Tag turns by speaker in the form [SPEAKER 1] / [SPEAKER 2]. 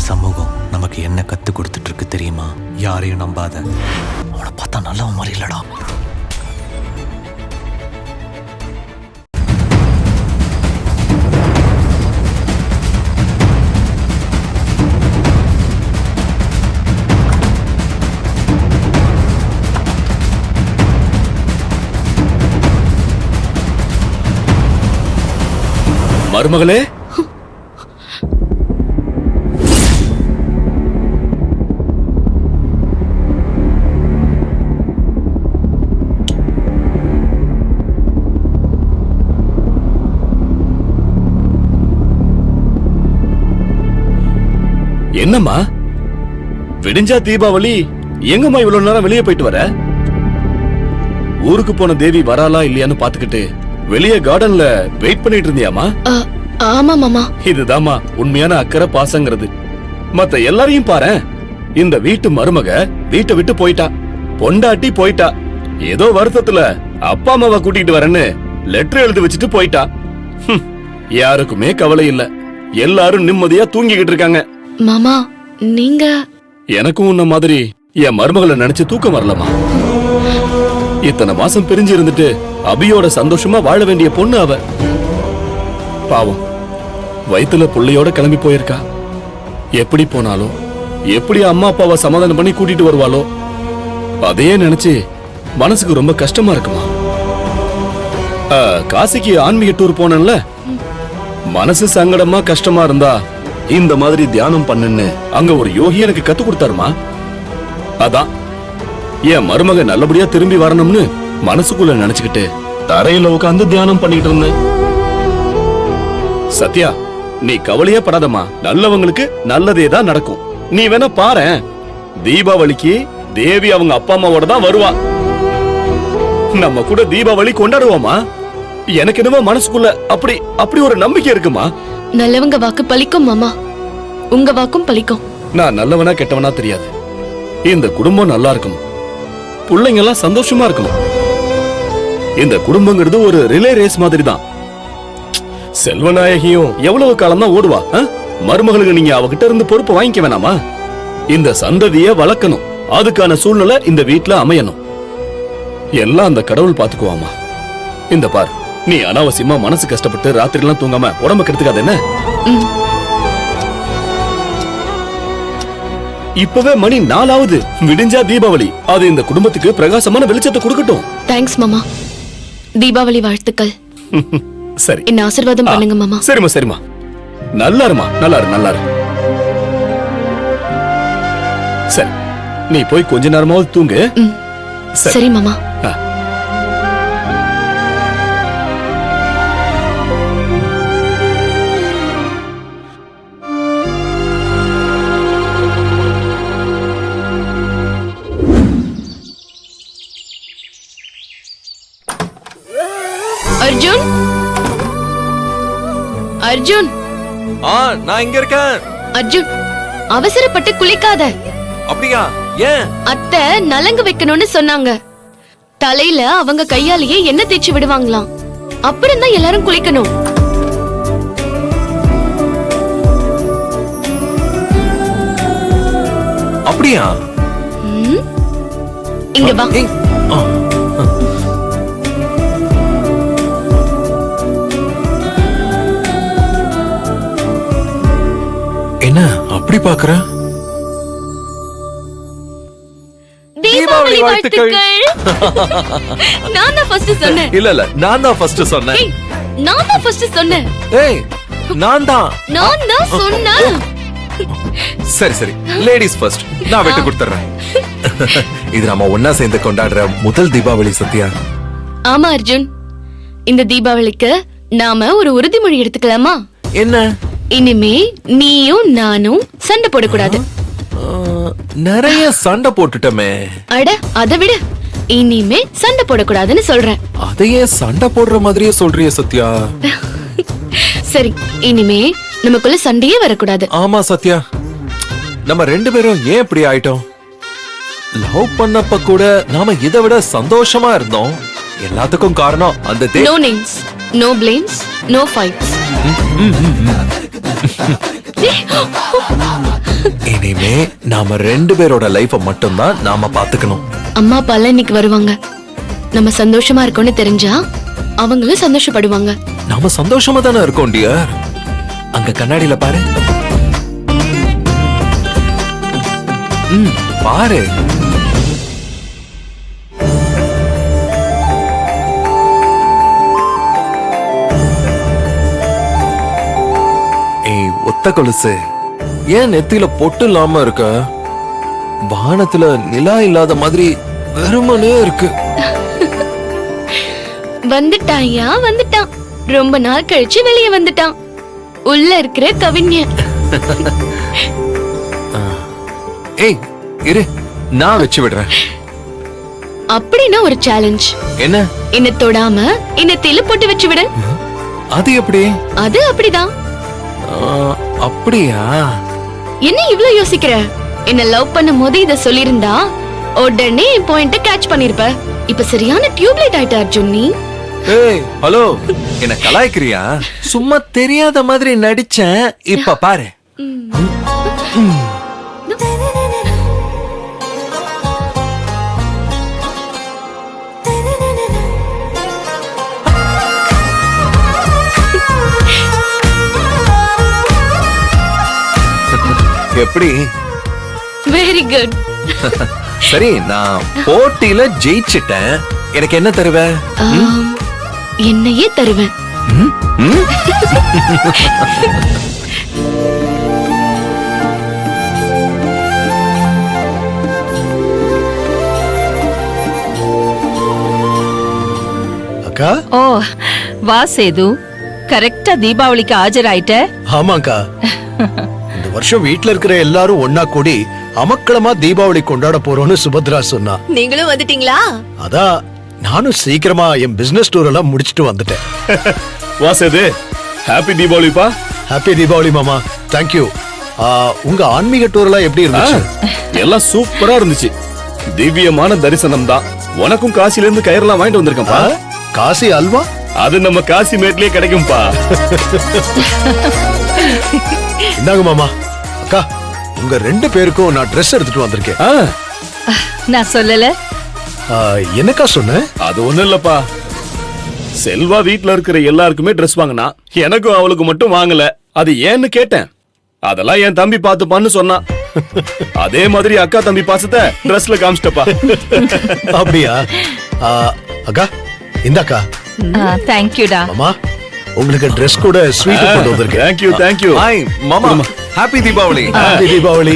[SPEAKER 1] சமூகம் நமக்கு என்ன கத்து கொடுத்துட்டு இருக்கு தெரியுமா? யாரையும் நம்பாத. அவனை பார்த்தா நல்லவன் மாதிரி இல்லடா.
[SPEAKER 2] மருமகளே, என்னம்மா விடிஞ்சா தீபாவளி, எங்கம்மா இவ்வளவு நேரம் வெளியே போயிட்டு வர? ஊருக்கு போன தேவி வராளா இல்லையான்னு பாத்துக்கிட்டு வெளியே கார்டன்ல வெயிட் பண்ணிட்டு இருந்தியாமா?
[SPEAKER 3] ஆமா மாமா.
[SPEAKER 2] இதுதாம்மா உண்மையான அக்கறை பாசங்கிறது. மத்த எல்லாரையும் பாரு, இந்த வீட்டு மருமக வீட்டை விட்டு போயிட்டா, பொண்டாட்டி போயிட்டா, ஏதோ வருத்தத்துல அப்பா அம்மாவை கூட்டிட்டு வரேன்னு லெட்டர் எழுதி வச்சுட்டு போயிட்டா. யாருக்குமே கவலை இல்ல, எல்லாரும் நிம்மதியா தூங்கிக்கிட்டு இருக்காங்க.
[SPEAKER 3] மாமா நீங்க?
[SPEAKER 2] எனக்கும் உன்ன மாதிரி என் மருமகளை நினைச்சு தூக்கம் வரலமா. இத்தனை மாசம் பிரிஞ்சு இருந்துட்டு அபியோட சந்தோஷமா வாழ வேண்டிய பொண்ணு அவ. பாவம், வயித்துல புள்ளையோட கிளம்பி போயிருக்கா. எப்படி போனாலும் எப்படி அம்மா அப்பாவை சமாதானம் பண்ணி கூட்டிட்டு வருவாளோ, அதையே நினைச்சு மனசுக்கு ரொம்ப கஷ்டமா இருக்குமா. காசிக்கு ஆன்மீக டூர் போனேன்ல, மனசு சங்கடமா கஷ்டமா இருந்தா இந்த மாதிரி தியானம் பண்ணுன்னு அங்க ஒரு யோகி எனக்கு கத்து கொடுத்தாருமா. அதான் என் மருமக நல்லபடியா திரும்பி வரணும்னு மனசுக்குள்ள நினைச்சுக்கிட்டு தரையில உட்காந்து தியானம் பண்ணிட்டு இருந்தேன். சத்யா, நீ கவலையே படாதம்மா, நல்லவங்களுக்கு நல்லதே தான் நடக்கும். நீ வேணா பாரு, தீபாவளிக்கு தேவி அவங்க அப்பா அம்மாவோட தான் வருவா. நம்ம கூட தீபாவளி கொண்டாடுவோமா. எனக்கு என்னவோ மனசுக்குள்ள அப்படி ஒரு நம்பிக்கை இருக்குமா.
[SPEAKER 3] நல்லவங்க வாக்கு பலிக்கும் மாமா, உங்க வாக்கும் பலிக்கும்.
[SPEAKER 2] நான் நல்லவனா கெட்டவனா தெரியாது, இந்த குடும்பம் நல்லா இருக்கணும், பிள்ளைங்க எல்லாம் சந்தோஷமா இருக்கணும். இந்த குடும்பங்கிறது ஒரு ரிலே ரேஸ் மாதிரி தான். செல்வநாயகியும் எவ்வளவு காலம் தான் ஓடுவா? மருமகளுக்கு நீங்க அவகிட்ட இருந்து பொறுப்பு வாங்கிக்க வேணாமா? இந்த சந்ததியை வளர்க்கணும், அதுக்கான சூழ்நிலை இந்த வீட்டுல அமையணும். எல்லாம் அந்த கடவுள் பாத்துக்குவாமா. இந்த பார், நீ அனாவசியமா மனசு கஷ்டப்பட்டு ராத்திரி எல்லாம் தூங்காம உடம்பு கெடுத்துக்காத என்ன? இப்பவே மணி 4 விடிஞ்சா தீபாவளி. அது இந்த குடும்பத்துக்கு பிரகாசமான வெளிச்சத்தை கொடுக்கட்டும்.
[SPEAKER 3] தேங்க்ஸ் மாமா. தீபாவளி வாழ்த்துக்கள்.
[SPEAKER 2] சரி,
[SPEAKER 3] என்ன ஆசீர்வாதம் பண்ணுங்க மாமா.
[SPEAKER 2] சரிமா சரிமா, நல்லாருமா, நல்லாரு. சரி, நீ போய் கொஞ்ச நேரமாவது தூங்கு.
[SPEAKER 3] சரி மாமா. அர்ஜுன், அர்ஜுன்.
[SPEAKER 4] நான் இங்க இருக்கேன்.
[SPEAKER 3] அர்ஜுன், அவசரப்பட்டு குளிக்காத.
[SPEAKER 4] அப்படியா? ஏன்?
[SPEAKER 3] அத்தை நலங்கு வைக்கணும்னு சொன்னாங்க. தலையில அவங்க கையாலேயே எண்ணெய் தேய்ச்சி விடுவாங்களாம். அப்புறம் தான் எல்லாரும் குளிக்கணும்.
[SPEAKER 4] அப்படியா?
[SPEAKER 3] இங்க வா.
[SPEAKER 4] என்ன அப்படி பாக்குற?
[SPEAKER 3] தீபாவளி வாழ்த்துக்கள். நான் தான் ஃபர்ஸ்ட் சொன்னேன்.
[SPEAKER 4] இல்ல நான் தான் ஃபர்ஸ்ட் சொன்னேன்.
[SPEAKER 3] நான் தான் ஃபர்ஸ்ட் சொன்னேன்.
[SPEAKER 4] ஏய், நான் தான்
[SPEAKER 3] சொன்னேன்.
[SPEAKER 4] சரி, லேடிஸ் ஃபர்ஸ்ட். நான் விட்டு கொடுத்துறேன். இது நம்ம ஒன்னா சேர்ந்து கொண்டாடுற முதல் தீபாவளி சத்யா.
[SPEAKER 3] ஆமா அர்ஜுன், இந்த தீபாவளிக்கு நாம ஒரு உறுதிமொழி எடுத்துக்கலாமா?
[SPEAKER 4] என்ன?
[SPEAKER 3] இனிமே நீயும் நானும் சண்டை போடக்கூடாது.
[SPEAKER 4] நிறைய சண்டை போட்டுட்டமே.
[SPEAKER 3] அட அதை விட இனிமே சண்டை போடக்கூடாதுன்னு சொல்றேன்.
[SPEAKER 4] அதையே சண்டை போடுற மாதிரியே சொல்றிய சத்யா.
[SPEAKER 3] சரி, இனிமே நமக்குள்ள சண்டையே வரக்கூடாது.
[SPEAKER 4] ஆமா சத்யா, நம்ம ரெண்டு பேரும் ஏன் இப்படி ஆயிட்டோம்? லவ் பண்ணப்ப கூட நாம இதை விட சந்தோஷமா இருந்தோம். எல்லாத்துக்கும் காரணம் அந்த
[SPEAKER 3] no names, no blames, no fights.
[SPEAKER 4] இனிமே நாம 2 பேரோட லைஃப மட்டும்தான் நாம பாத்துக்கணும்.
[SPEAKER 3] அம்மா அப்பா எல்லாம் இன்னைக்கு வருவாங்க. நம்ம சந்தோஷமா இருக்கோம்னு தெரிஞ்சா அவங்களும் சந்தோஷப்படுவாங்க.
[SPEAKER 4] நாம சந்தோஷமா தானே இருக்கோம் டியர். அங்க கண்ணாடியில பாரு. பாரு. ஏய் ஒத்த கொலுசு, ஏன் நெத்தியில பொட்டு இல்லாம இருக்க? வானத்துல நிலா இல்லாத மாதிரி வெறுமனே இருக்கு.
[SPEAKER 3] வந்துட்டாயா வந்துட்டான். ரொம்ப நாள் கழிச்சு வெளியே வந்துட்டான். உள்ள இருக்கிற கவிஞன்.
[SPEAKER 4] ஏய் இரு, நான் வச்சு விடுறேன்.
[SPEAKER 3] அப்படின்னா ஒரு சேலஞ்ச்.
[SPEAKER 4] என்ன?
[SPEAKER 3] என்ன தொடாம என்ன போட்டு வச்சு விடு.
[SPEAKER 4] அது எப்படி?
[SPEAKER 3] அது அப்படிதான்.
[SPEAKER 4] அப்படியா?
[SPEAKER 3] என்ன இவ்ளோ யோசிக்கிற? என்ன லவ் பண்ணும் போது இத சொல்லிருந்தா உடனே பாயிண்ட கேட்ச் பண்ணிருப்ப. இப்ப சரியான டியூப்லைட் ஆயிட்ட அர்ஜுன் நீ.
[SPEAKER 4] ஏய் ஹலோ, என்ன கலாய்க்கிறியா? சும்மா தெரியாத மாதிரி நடிச்சேன். இப்ப பாரு. எப்படி?
[SPEAKER 3] Very good.
[SPEAKER 4] சரி, நான் போட்டியில ஜெயிச்சிட்டேன். எனக்கு என்ன தருவ?
[SPEAKER 3] என்னையே தருவேன்.
[SPEAKER 5] அக்கா.
[SPEAKER 6] ஓ வா சேது, கரெக்டா தீபாவளிக்கு ஆஜராயிட்ட.
[SPEAKER 5] ஆமாக்கா. இந்த வருஷம் வீட்ல இருக்கிற எல்லாரும் ஒன்னா கூடி அமக்களமா தீபாவளி கொண்டாட போறோம்னு சுபத்ரா சொன்னா.
[SPEAKER 3] நீங்களும் வந்துட்டீங்களா?
[SPEAKER 5] அதான் நானும் சீக்கிரமா என் பிசினஸ் டூர் எல்லாம் முடிச்சிட்டு வந்துட்டேன்.
[SPEAKER 2] வாசது, ஹாப்பி தீபாவளிப்பா.
[SPEAKER 5] ஹாப்பி தீபாவளி மாமா. தேங்க்யூ. உங்க ஆன்மீக டூர் எல்லாம் எப்படி இருந்துச்சு?
[SPEAKER 2] எல்லாம் சூப்பரா இருந்துச்சு. திவ்யமான தரிசனம் தான். உனக்கும் காசில இருந்து கயிறெல்லாம் வாங்கிட்டு வந்திருக்கேன்ப்பா.
[SPEAKER 5] காசி அல்வா?
[SPEAKER 2] அது நம்ம காசி மேட்லயே கிடைக்கும்பா.
[SPEAKER 5] இந்தாங்க மாமா. அக்கா, உங்க 2 பேருக்கும் நான் Dress எடுத்துட்டு வந்திருக்கேன்.
[SPEAKER 6] நான் சொல்லல.
[SPEAKER 5] என்னக்கா சொன்ன?
[SPEAKER 2] அது ஒண்ணும் இல்லப்பா. செல்வா வீட்ல இருக்கிற எல்லாருக்குமே Dress வாங்கினா, எனக்கும் அவளுக்கு மட்டும் வாங்கல. அது ஏன்னு கேட்டேன். அதெல்லாம் என் தம்பி பாத்துப்பான்னு சொன்னான். அதே மாதிரி அக்கா தம்பி பாசத்தை Dressல காமிச்சிட்டப்பா.
[SPEAKER 5] அப்படியா? அக்கா இந்தாக்கா.
[SPEAKER 6] தேங்க்யூடா
[SPEAKER 5] மாமா, உங்களுக்கு Dress கூட ஸ்வீட் கொண்டு வந்திருக்கேன்.
[SPEAKER 2] Thank you thank you.
[SPEAKER 4] ஹாய் மாமா, ஹாப்பி தீபாவளி.
[SPEAKER 5] ஹாப்பி தீபாவளி.